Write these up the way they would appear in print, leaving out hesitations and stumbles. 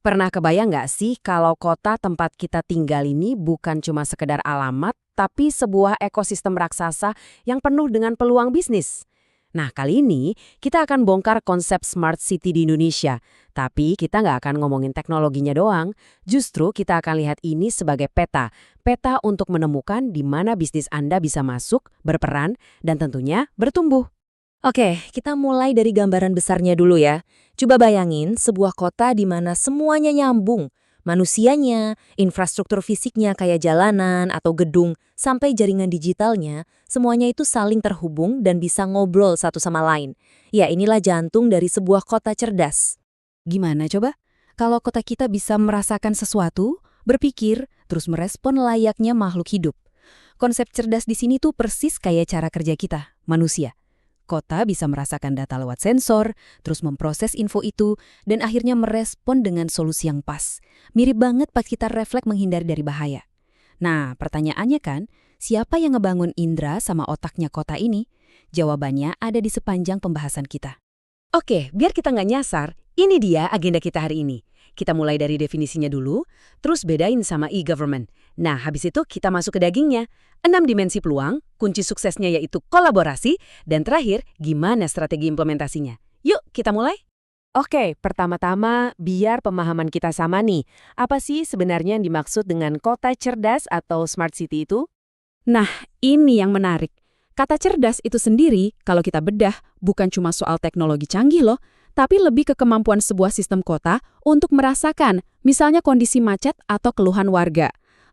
Pernah kebayang nggak sih kalau kota tempat kita tinggal ini bukan cuma sekedar alamat, tapi sebuah ekosistem raksasa yang penuh dengan peluang bisnis? Nah, kali ini kita akan bongkar konsep smart city di Indonesia. Tapi kita nggak akan ngomongin teknologinya doang. Justru kita akan lihat ini sebagai peta. Peta untuk menemukan di mana bisnis Anda bisa masuk, berperan, dan tentunya bertumbuh. Oke, kita mulai dari gambaran besarnya dulu ya. Coba bayangin sebuah kota di mana semuanya nyambung. Manusianya, infrastruktur fisiknya kayak jalanan atau gedung, sampai jaringan digitalnya, semuanya itu saling terhubung dan bisa ngobrol satu sama lain. Ya, inilah jantung dari sebuah kota cerdas. Gimana coba? Kalau kota kita bisa merasakan sesuatu, berpikir, terus merespon layaknya makhluk hidup. Konsep cerdas di sini tuh persis kayak cara kerja kita, manusia. Kota bisa merasakan data lewat sensor, terus memproses info itu, dan akhirnya merespon dengan solusi yang pas. Mirip banget pas kita refleks menghindari dari bahaya. Nah, pertanyaannya kan, siapa yang ngebangun indera sama otaknya kota ini? Jawabannya ada di sepanjang pembahasan kita. Oke, biar kita nggak nyasar, ini dia agenda kita hari ini. Kita mulai dari definisinya dulu, terus bedain sama e-government. Nah, habis itu kita masuk ke dagingnya. 6 dimensi peluang, kunci suksesnya yaitu kolaborasi, dan terakhir, gimana strategi implementasinya. Yuk, kita mulai. Oke, pertama-tama biar pemahaman kita sama nih. Apa sih sebenarnya yang dimaksud dengan kota cerdas atau smart city itu? Nah, ini yang menarik. Kata cerdas itu sendiri, kalau kita bedah, bukan cuma soal teknologi canggih loh, tapi lebih ke kemampuan sebuah sistem kota untuk merasakan, misalnya kondisi macet atau keluhan warga.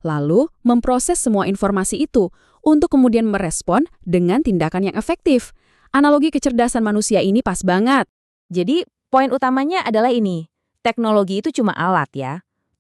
Lalu, memproses semua informasi itu untuk kemudian merespon dengan tindakan yang efektif. Analogi kecerdasan manusia ini pas banget. Jadi, poin utamanya adalah ini. Teknologi itu cuma alat ya.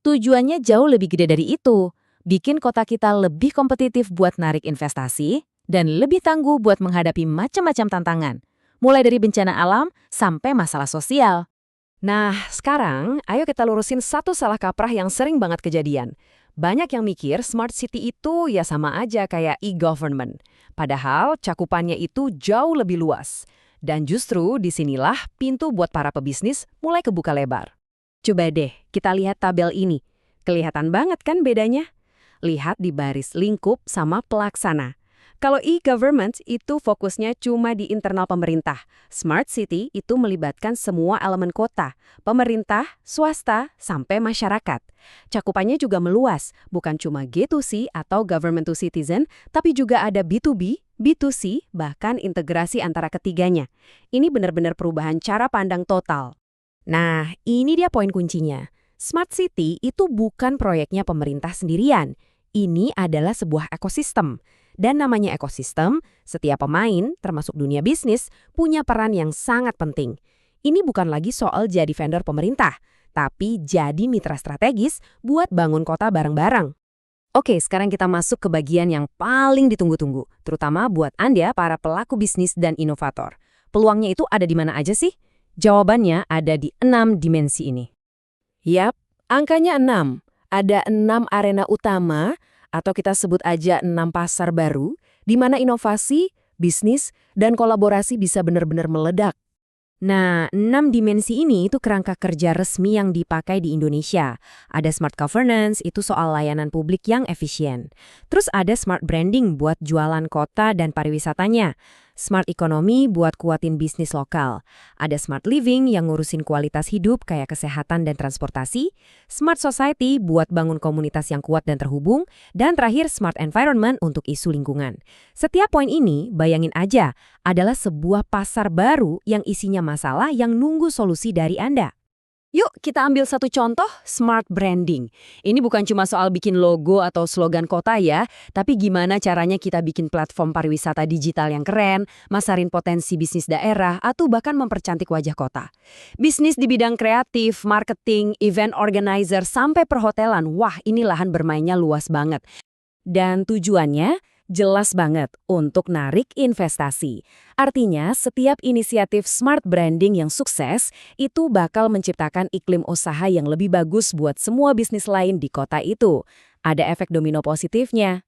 Tujuannya jauh lebih gede dari itu. Bikin kota kita lebih kompetitif buat narik investasi dan lebih tangguh buat menghadapi macam-macam tantangan. Mulai dari bencana alam sampai masalah sosial. Nah, sekarang ayo kita lurusin satu salah kaprah yang sering banget kejadian. Banyak yang mikir smart city itu ya sama aja kayak e-government. Padahal cakupannya itu jauh lebih luas. Dan justru disinilah pintu buat para pebisnis mulai kebuka lebar. Coba deh kita lihat tabel ini. Kelihatan banget kan bedanya? Lihat di baris lingkup sama pelaksana. Kalau e-government itu fokusnya cuma di internal pemerintah. Smart city itu melibatkan semua elemen kota, pemerintah, swasta, sampai masyarakat. Cakupannya juga meluas, bukan cuma G2C atau government to citizen, tapi juga ada B2B, B2C, bahkan integrasi antara ketiganya. Ini benar-benar perubahan cara pandang total. Nah, ini dia poin kuncinya. Smart city itu bukan proyeknya pemerintah sendirian. Ini adalah sebuah ekosistem. Dan namanya ekosistem, setiap pemain, termasuk dunia bisnis, punya peran yang sangat penting. Ini bukan lagi soal jadi vendor pemerintah, tapi jadi mitra strategis buat bangun kota bareng-bareng. Oke, sekarang kita masuk ke bagian yang paling ditunggu-tunggu, terutama buat Anda, para pelaku bisnis dan inovator. Peluangnya itu ada di mana aja sih? Jawabannya ada di 6 dimensi ini. Yap, angkanya 6. Ada 6 arena utama, atau kita sebut aja 6 pasar baru, di mana inovasi, bisnis, dan kolaborasi bisa benar-benar meledak. Nah, 6 dimensi ini itu kerangka kerja resmi yang dipakai di Indonesia. Ada smart governance, itu soal layanan publik yang efisien. Terus ada smart branding buat jualan kota dan pariwisatanya. Smart economy buat kuatin bisnis lokal. Ada smart living yang ngurusin kualitas hidup kayak kesehatan dan transportasi. Smart society buat bangun komunitas yang kuat dan terhubung. Dan terakhir smart environment untuk isu lingkungan. Setiap poin ini, bayangin aja, adalah sebuah pasar baru yang isinya masalah yang nunggu solusi dari Anda. Yuk kita ambil satu contoh, smart branding. Ini bukan cuma soal bikin logo atau slogan kota ya, tapi gimana caranya kita bikin platform pariwisata digital yang keren, masarin potensi bisnis daerah, atau bahkan mempercantik wajah kota. Bisnis di bidang kreatif, marketing, event organizer, sampai perhotelan, wah ini lahan bermainnya luas banget. Dan tujuannya jelas banget untuk narik investasi. Artinya, setiap inisiatif smart branding yang sukses itu bakal menciptakan iklim usaha yang lebih bagus buat semua bisnis lain di kota itu. Ada efek domino positifnya.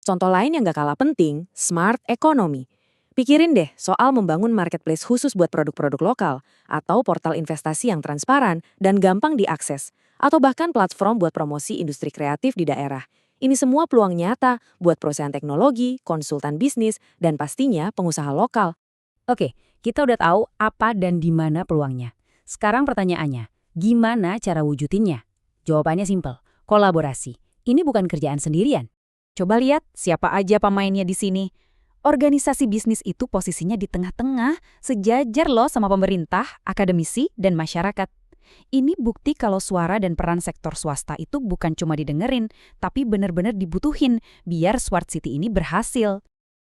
Contoh lain yang gak kalah penting, smart economy. Pikirin deh soal membangun marketplace khusus buat produk-produk lokal atau portal investasi yang transparan dan gampang diakses. atau bahkan platform buat promosi industri kreatif di daerah. Ini semua peluang nyata buat perusahaan teknologi, konsultan bisnis, dan pastinya pengusaha lokal. Oke, kita udah tahu apa dan di mana peluangnya. Sekarang pertanyaannya, gimana cara wujudinnya? Jawabannya simpel, kolaborasi. Ini bukan kerjaan sendirian. Coba lihat siapa aja pemainnya di sini. Organisasi bisnis itu posisinya di tengah-tengah, sejajar loh sama pemerintah, akademisi, dan masyarakat. Ini bukti kalau suara dan peran sektor swasta itu bukan cuma didengerin, tapi benar-benar dibutuhin biar Smart City ini berhasil.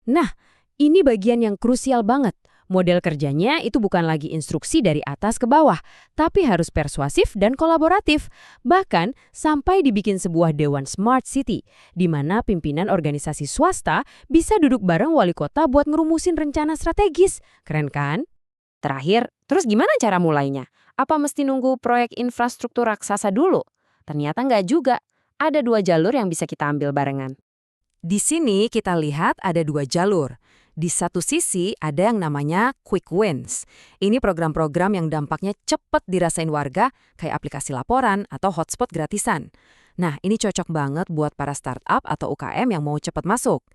Nah, ini bagian yang krusial banget. Model kerjanya itu bukan lagi instruksi dari atas ke bawah, tapi harus persuasif dan kolaboratif. Bahkan sampai dibikin sebuah Dewan Smart City, di mana pimpinan organisasi swasta bisa duduk bareng wali kota buat ngerumusin rencana strategis. Keren kan? Terakhir, terus gimana cara mulainya? Apa mesti nunggu proyek infrastruktur raksasa dulu? Ternyata nggak juga. Ada 2 jalur yang bisa kita ambil barengan. Di sini kita lihat ada 2 jalur. Di satu sisi ada yang namanya quick wins. Ini program-program yang dampaknya cepat dirasain warga, kayak aplikasi laporan atau hotspot gratisan. Nah, ini cocok banget buat para startup atau UKM yang mau cepat masuk.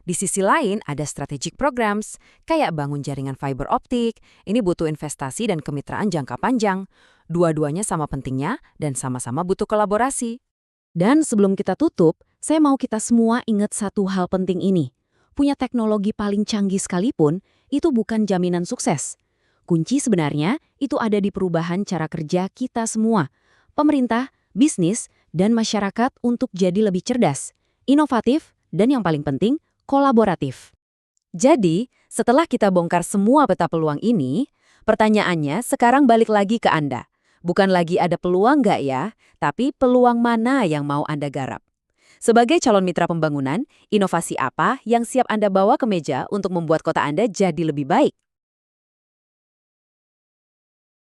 Di sisi lain ada strategic programs, kayak bangun jaringan fiber optik. Ini butuh investasi dan kemitraan jangka panjang. Dua-duanya sama pentingnya dan sama-sama butuh kolaborasi. Dan sebelum kita tutup, saya mau kita semua ingat satu hal penting ini. Punya teknologi paling canggih sekalipun, itu bukan jaminan sukses. Kunci sebenarnya itu ada di perubahan cara kerja kita semua. Pemerintah, bisnis, dan masyarakat untuk jadi lebih cerdas, inovatif, dan yang paling penting, kolaboratif. Jadi, setelah kita bongkar semua peta peluang ini, pertanyaannya sekarang balik lagi ke Anda. Bukan lagi ada peluang nggak ya, tapi peluang mana yang mau Anda garap. Sebagai calon mitra pembangunan, inovasi apa yang siap Anda bawa ke meja untuk membuat kota Anda jadi lebih baik?